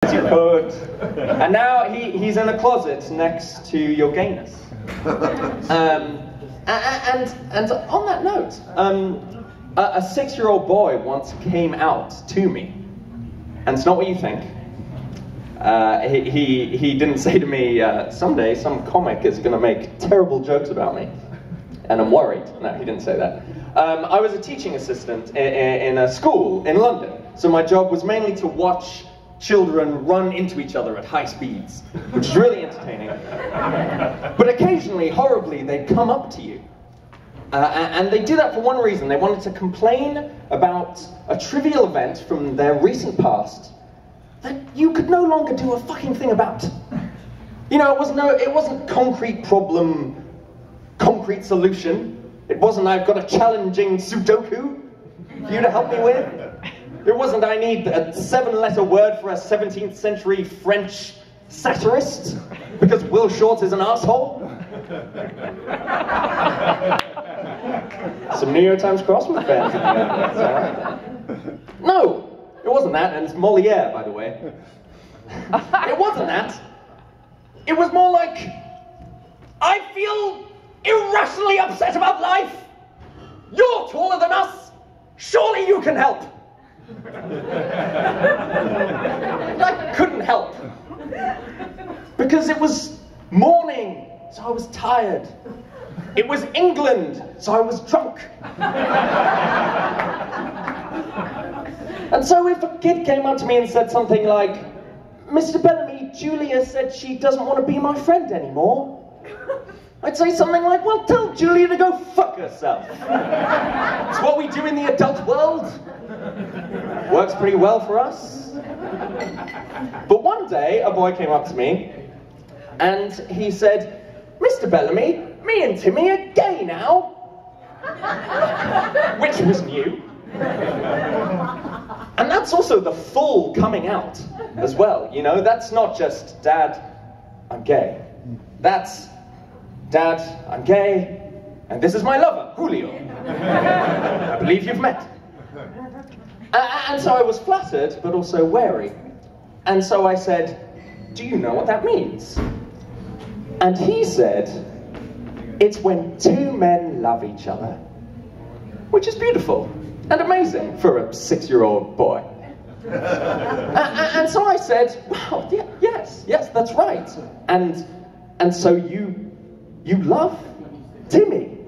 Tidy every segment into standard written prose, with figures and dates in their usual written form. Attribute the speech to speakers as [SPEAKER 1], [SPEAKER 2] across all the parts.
[SPEAKER 1] As you could. And now he's in a closet next to your gayness. And on that note, a 6-year-old boy once came out to me. And it's not what you think. He didn't say to me, someday some comic is going to make terrible jokes about me. And I'm worried. No, he didn't say that. I was a teaching assistant in a school in London. So my job was mainly to watch children run into each other at high speeds, which is really entertaining. But occasionally, horribly, they'd come up to you. And they do that for one reason. They wanted to complain about a trivial event from their recent past that you could no longer do a fucking thing about. You know, it wasn't concrete problem, concrete solution. It wasn't, I've got a challenging Sudoku for you to help me with. It wasn't, I need a 7-letter word for a 17th century French satirist because Will Short is an asshole. Some New York Times crossword fans in there. No, it wasn't that, and it's Molière, by the way. It wasn't that. It was more like, I feel irrationally upset about life. You're taller than us. Surely you can help. I couldn't help. Because it was morning, so I was tired. It was England, so I was drunk. And so if a kid came up to me and said something like, Mr. Bellamy, Julia said she doesn't want to be my friend anymore, I'd say something like, well, tell Julia to go fuck herself. It's what we do in the adult world. Works pretty well for us. But one day, a boy came up to me, and he said, Mr. Bellamy, me and Timmy are gay now. Which was new. And that's also the full coming out as well, you know? That's not just, Dad, I'm gay. That's, Dad, I'm gay, and this is my lover, Julio. I believe you've met. And so I was flattered, but also wary. And so I said, do you know what that means? And he said, it's when two men love each other. Which is beautiful and amazing for a 6-year-old boy. And so I said, wow, yes, that's right. And so you love Timmy?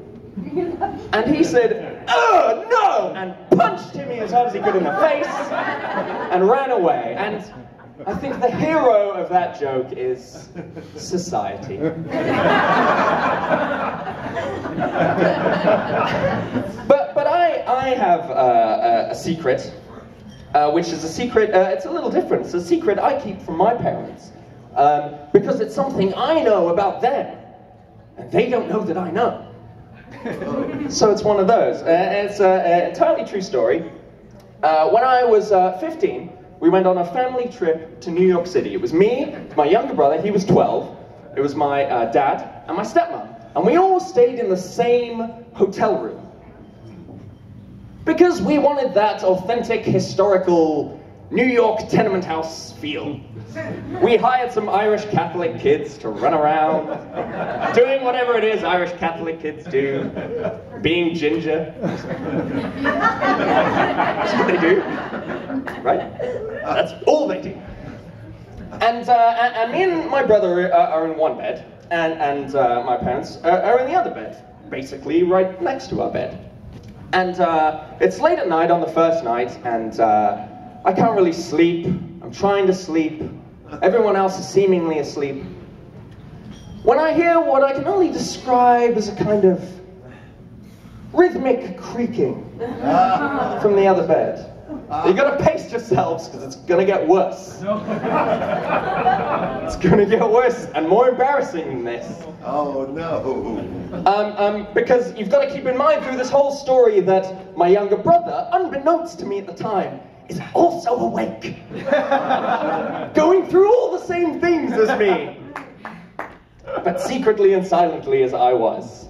[SPEAKER 1] And he said, oh, no! And punched Timmy as hard as he could in the face and ran away. And I think the hero of that joke is society. But I have a secret, which is a secret, it's a little different. It's a secret I keep from my parents, because it's something I know about them, and they don't know that I know. So it's one of those. It's an entirely true story. When I was 15, we went on a family trip to New York City. It was me, my younger brother, he was 12. It was my dad and my stepmom. And we all stayed in the same hotel room. Because we wanted that authentic, historical New York tenement house feel. We hired some Irish Catholic kids to run around, doing whatever it is Irish Catholic kids do, being ginger. That's what they do, right? That's all they do. And me and my brother are in one bed, and my parents are in the other bed, basically right next to our bed. And it's late at night on the first night, and I can't really sleep. I'm trying to sleep. Everyone else is seemingly asleep. When I hear what I can only describe as a kind of rhythmic creaking from the other bed. You gotta pace yourselves, because it's gonna get worse. It's gonna get worse and more embarrassing than this.
[SPEAKER 2] Oh no.
[SPEAKER 1] Because you've got to keep in mind through this whole story that my younger brother, unbeknownst to me at the time, is also awake. Going through all the same things as me. But secretly and silently as I was.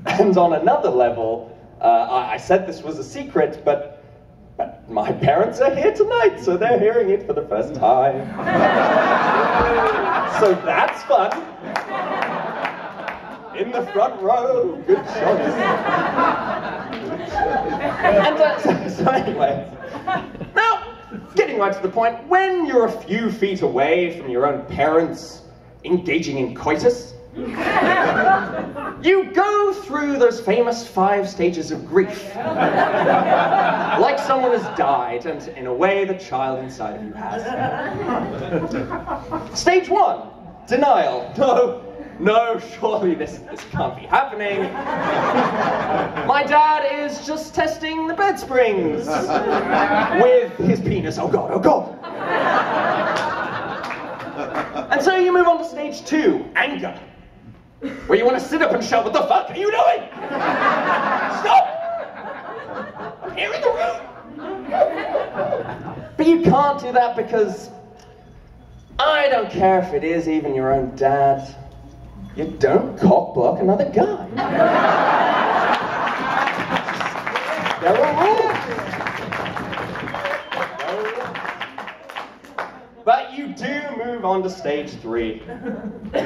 [SPEAKER 1] And on another level, I said this was a secret, but But my parents are here tonight, so they're hearing it for the first time. So that's fun. In the front row, good choice. And so anyway, now, getting right to the point, when you're a few feet away from your own parents engaging in coitus, you go through those famous 5 stages of grief. Like someone has died, and in a way the child inside of you has. Stage 1, denial. No, surely this can't be happening. My dad is just testing the bed springs with his penis. Oh God, oh God. And so you move on to stage 2, anger. Where you want to sit up and shout, what the fuck are you doing? Stop! I'm here in the room! But you can't do that because I don't care if it is even your own dad. You don't cock block another guy. There are rules. But you do move on to stage 3,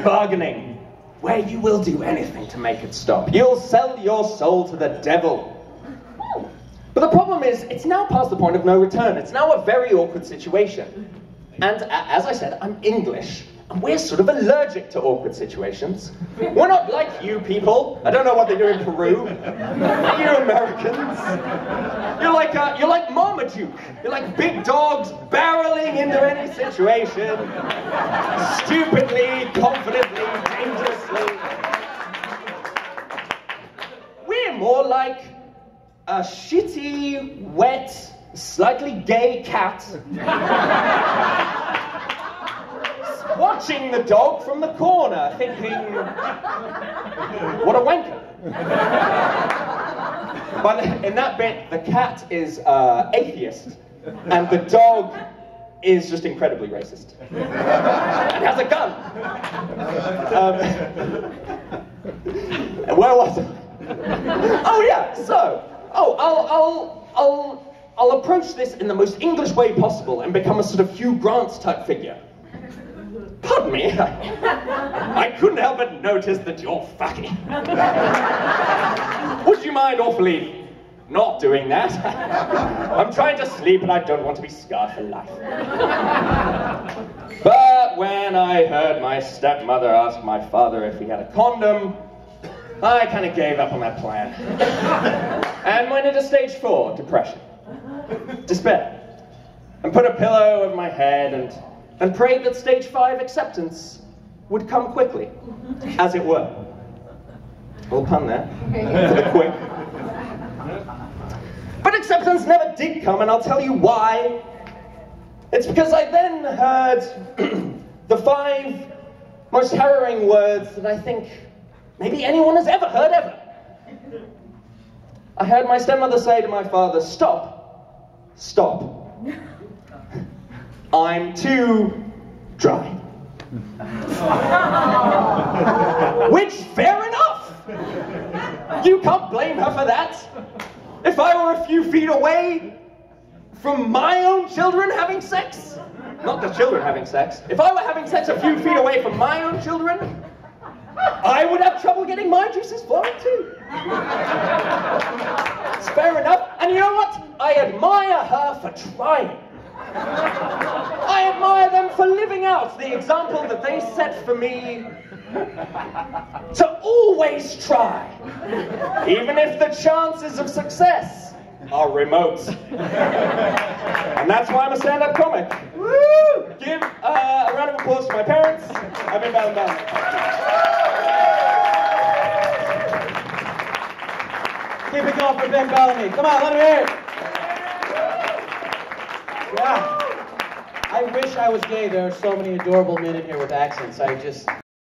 [SPEAKER 1] bargaining. Where you will do anything to make it stop. You'll sell your soul to the devil. But the problem is, it's now past the point of no return. It's now a very awkward situation. And as I said, I'm English, and we're sort of allergic to awkward situations. We're not like you people. I don't know what they do in Peru. You Americans. You're like Marmaduke. You're like big dogs barreling into any situation. Stupidly, confidently, dangerously. We're more like a shitty, wet, slightly gay cat watching the dog from the corner, thinking, what a wanker. But in that bit, the cat is atheist, and the dog is just incredibly racist. And has a gun. Where was I? Oh yeah, so, I'll approach this in the most English way possible and become a sort of Hugh Grant type figure. Pardon me, I couldn't help but notice that you're fucking. Would you mind awfully not doing that? I'm trying to sleep and I don't want to be scarred for life. But when I heard my stepmother ask my father if he had a condom, I kind of gave up on that plan. And went into stage 4, depression. Despair. And put a pillow over my head and prayed that stage 5, acceptance, would come quickly, as it were. A little pun there, for the quick. But acceptance never did come, and I'll tell you why. It's because I then heard the 5 most harrowing words that I think maybe anyone has ever heard ever. I heard my stepmother say to my father, stop, stop. I'm too dry. Which, fair enough. You can't blame her for that. If I were a few feet away from my own children having sex, not the children having sex, if I were having sex a few feet away from my own children, I would have trouble getting my juices flowing too. It's fair enough. And you know what? I admire her for trying. I admire them for living out the example that they set for me to always try, even if the chances of success are remote. And that's why I'm a stand-up comic. Woo! Give a round of applause to my parents. I've been Ballin.
[SPEAKER 3] Keep it going for Ben Bellamy. Come on, let him hear it. Yeah. I wish I was gay. There are so many adorable men in here with accents.